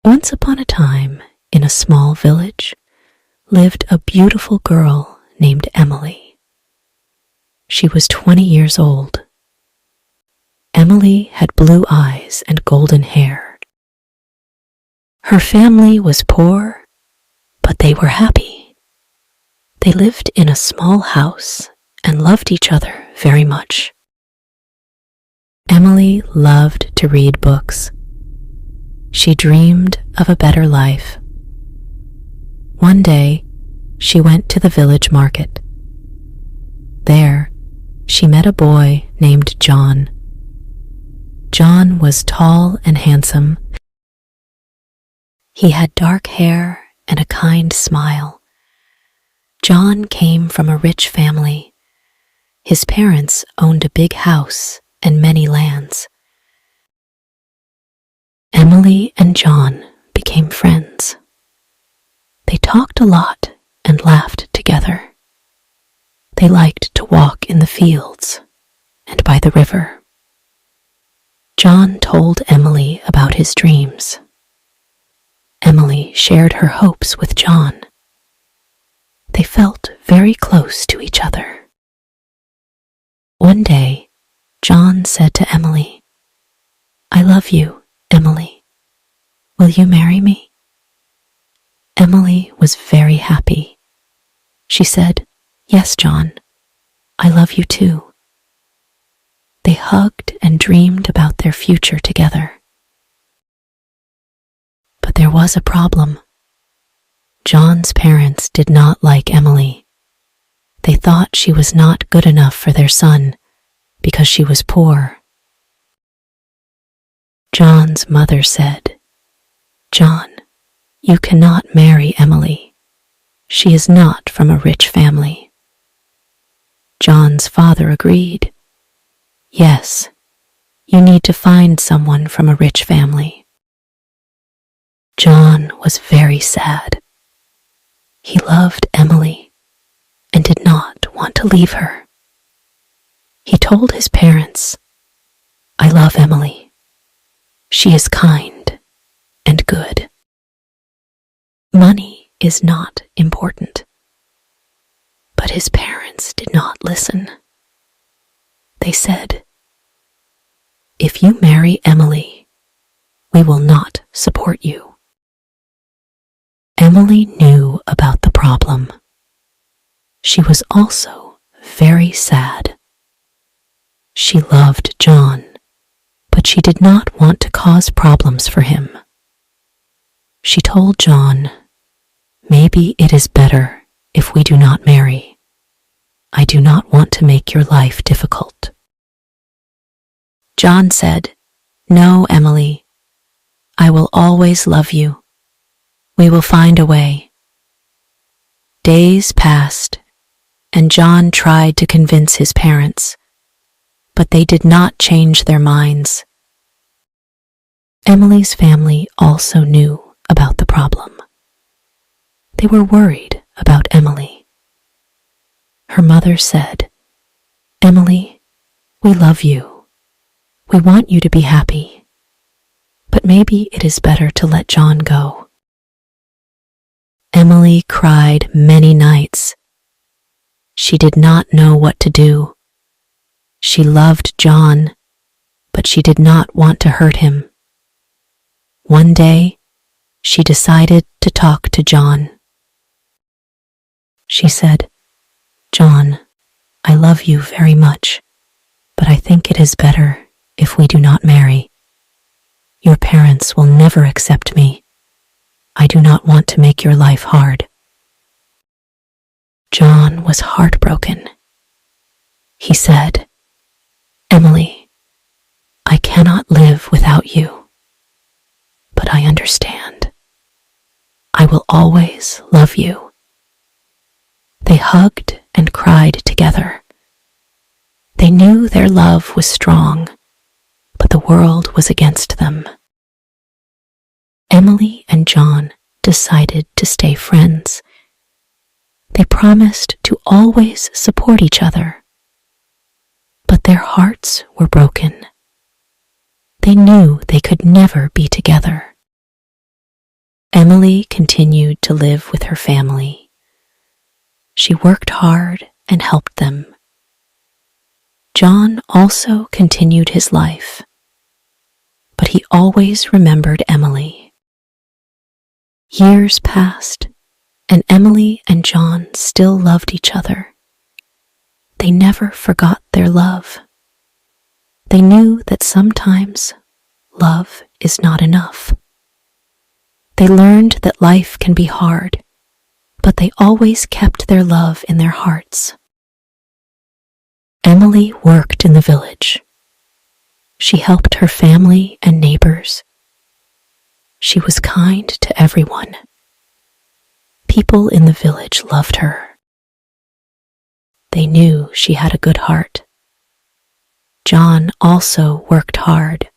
Once upon a time, in a small village, lived a beautiful girl named Emily. She was 20 years old. Emily had blue eyes and golden hair. Her family was poor, but they were happy. They lived in a small house and loved each other very much. Emily loved to read books. She dreamed of a better life. One day, she went to the village market. There, she met a boy named John. John was tall and handsome. He had dark hair and a kind smile. John came from a rich family. His parents owned a big house and many lands. Emily and John became friends. They talked a lot and laughed together. They liked to walk in the fields and by the river. John told Emily about his dreams. Emily shared her hopes with John. They felt very close to each other. One day, John said to Emily, "I love you, Emily. Will you marry me?" Emily was very happy. She said, "Yes, John, I love you too." They hugged and dreamed about their future together. But there was a problem. John's parents did not like Emily. They thought she was not good enough for their son because she was poor. John's mother said, "John, you cannot marry Emily. She is not from a rich family." John's father agreed. "Yes, you need to find someone from a rich family." John was very sad. He loved Emily and did not want to leave her. He told his parents, "I love Emily. She is kind and good. Money is not important." But his parents did not listen. They said, "If you marry Emily, we will not support you." Emily knew about the problem. She was also very sad. She loved John, but she did not want to cause problems for him. She told John, "Maybe it is better if we do not marry. I do not want to make your life difficult." John said, "No, Emily. I will always love you. We will find a way." Days passed, and John tried to convince his parents, but they did not change their minds. Emily's family also knew about the problem. They were worried about Emily. Her mother said, "Emily, we love you. We want you to be happy, but maybe it is better to let John go." Emily cried many nights. She did not know what to do. She loved John, but she did not want to hurt him. One day, she decided to talk to John. She said, "John, I love you very much, but I think it is better if we do not marry. Your parents will never accept me. I do not want to make your life hard." John was heartbroken. He said, "Emily, I cannot live without you, but I understand. I will always love you." They hugged and cried together. They knew their love was strong, but the world was against them. Emily and John decided to stay friends. They promised to always support each other, but their hearts were broken. They knew they could never be together. Emily continued to live with her family. She worked hard and helped them. John also continued his life, but he always remembered Emily. Years passed, and Emily and John still loved each other. They never forgot their love. They knew that sometimes love is not enough. They learned that life can be hard, but they always kept their love in their hearts. Emily worked in the village. She helped her family and neighbors. She was kind to everyone. People in the village loved her. They knew she had a good heart. John also worked hard.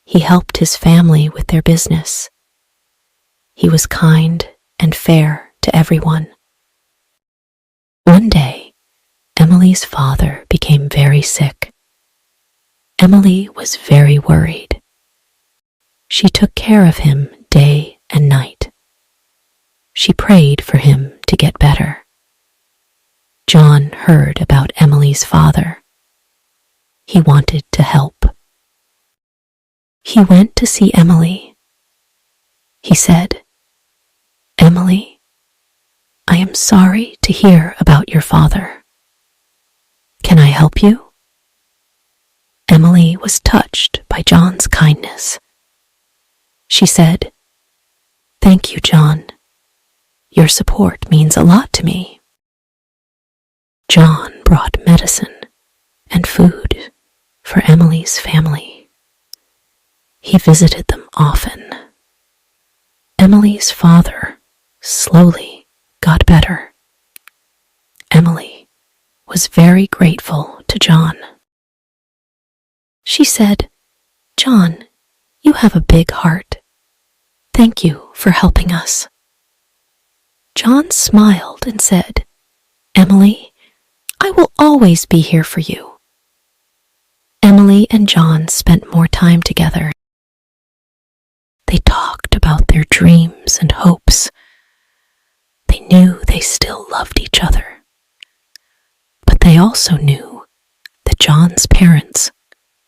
He helped his family with their business. He was kind and fair to everyone. One day, Emily's father became very sick. Emily was very worried. She took care of him day and night. She prayed for him to get better. John heard about Emily's father. He wanted to help. He went to see Emily. He said, "Emily, I am sorry to hear about your father. Can I help you?" Emily was touched by John's kindness. She said, "Thank you, John. Your support means a lot to me." John brought medicine and food for Emily's family. He visited them often. Emily's father slowly got better. Emily was very grateful to John. She said, "John, you have a big heart. Thank you for helping us." John smiled and said, "Emily, I will always be here for you." Emily and John spent more time together. They talked about their dreams and hopes. They knew they still loved each other. But they also knew that John's parents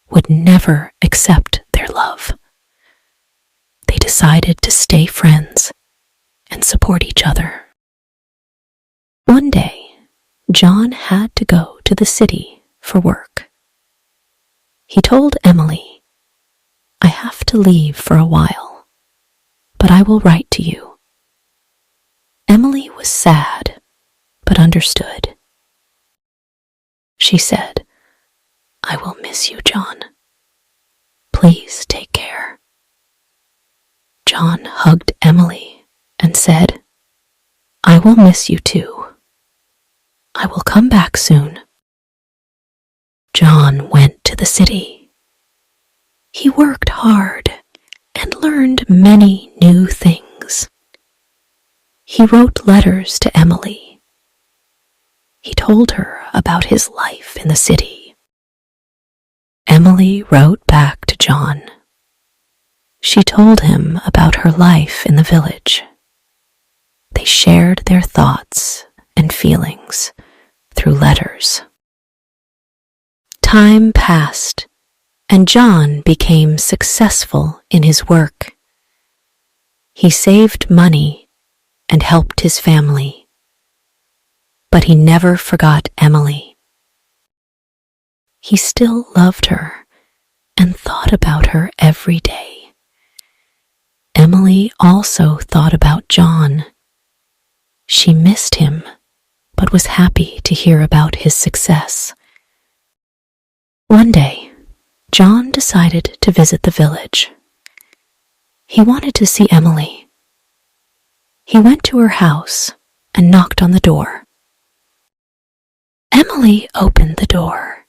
would never accept their love. They decided to stay friends and support each other. One day, John had to go to the city for work. He told Emily, "I have to leave for a while, but I will write to you." Emily was sad, but understood. She said, "I will miss you, John. Please take care." John hugged Emily and said, "I will miss you too. I will come back soon." John went to the city. He worked hard and learned many new things. He wrote letters to Emily. He told her about his life in the city. Emily wrote back to John. She told him about her life in the village. They shared their thoughts and feelings through letters. Time passed, and John became successful in his work. He saved money and helped his family. But he never forgot Emily. He still loved her and thought about her every day. Emily also thought about John. She missed him, but was happy to hear about his success. One day, John decided to visit the village. He wanted to see Emily. He went to her house and knocked on the door. Emily opened the door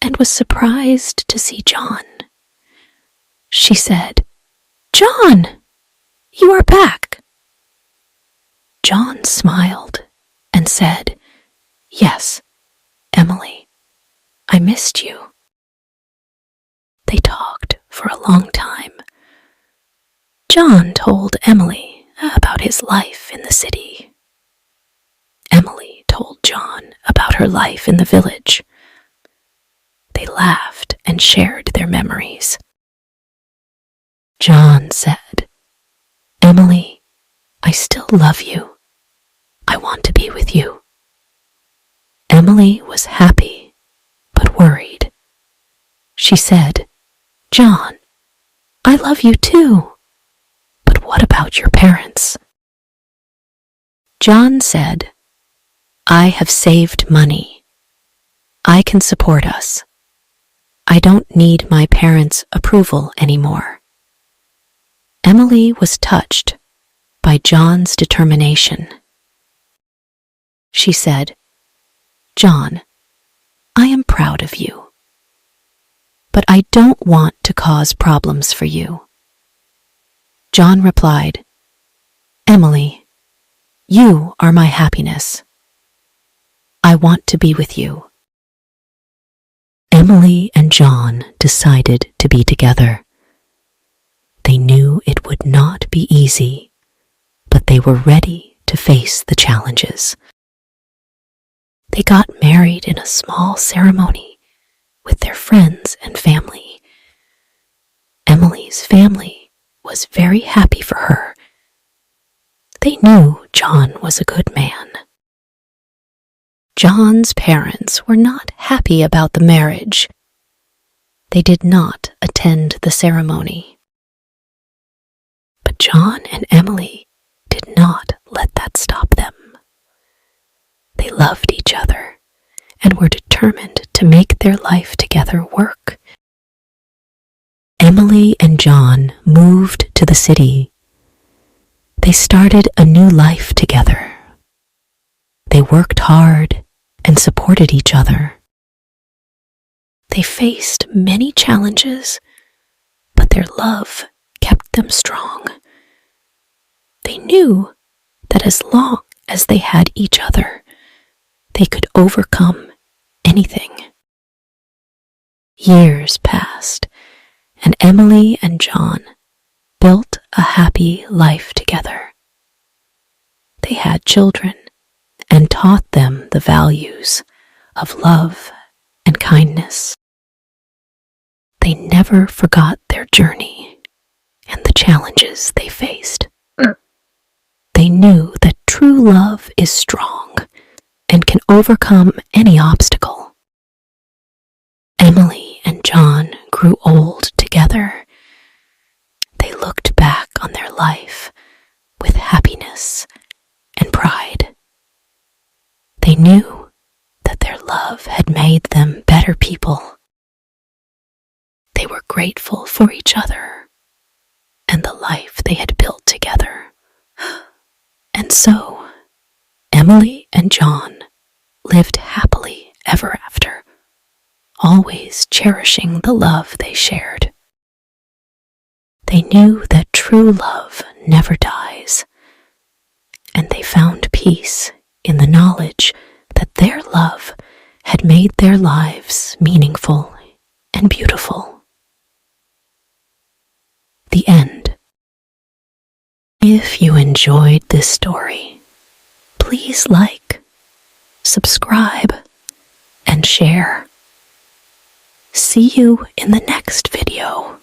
and was surprised to see John. She said, "John, you are back." John smiled and said, "Yes, Emily, I missed you." They talked for a long time. John told Emily about his life in the city. Emily told John about her life in the village. They laughed and shared their memories. John said, "Emily, I still love you. I want to be with you." Emily was happy, but worried. She said, "John, I love you too. But what about your parents?" John said, "I have saved money. I can support us. I don't need my parents' approval anymore." Emily was touched by John's determination. She said, "John, I am proud of you. But I don't want to cause problems for you." John replied, "Emily, you are my happiness. I want to be with you." Emily and John decided to be together. They knew it would not be easy, but they were ready to face the challenges. They got married in a small ceremony with their friends and family. Emily's family was very happy for her. They knew John was a good man. John's parents were not happy about the marriage. They did not attend the ceremony. But John and Emily did not let that stop them. They loved each other and were determined to make their life together work. Emily and John moved to the city. They started a new life together. They worked hard and supported each other. They faced many challenges, but their love kept them strong. They knew that as long as they had each other, they could overcome anything. Years passed, and Emily and John built a happy life together. They had children and taught them the values of love and kindness. They never forgot their journey and the challenges they faced. They knew that true love is strong and can overcome any obstacle. Emily and John grew old together. They looked back on their life with happiness and pride. They knew that their love had made them better people. They were grateful for each other and the life they had built together. And so, Emily and John lived happily ever after, always cherishing the love they shared. They knew that true love never dies, and they found peace in the knowledge that their love had made their lives meaningful and beautiful. The end. If you enjoyed this story, please like, subscribe, and share. See you in the next video.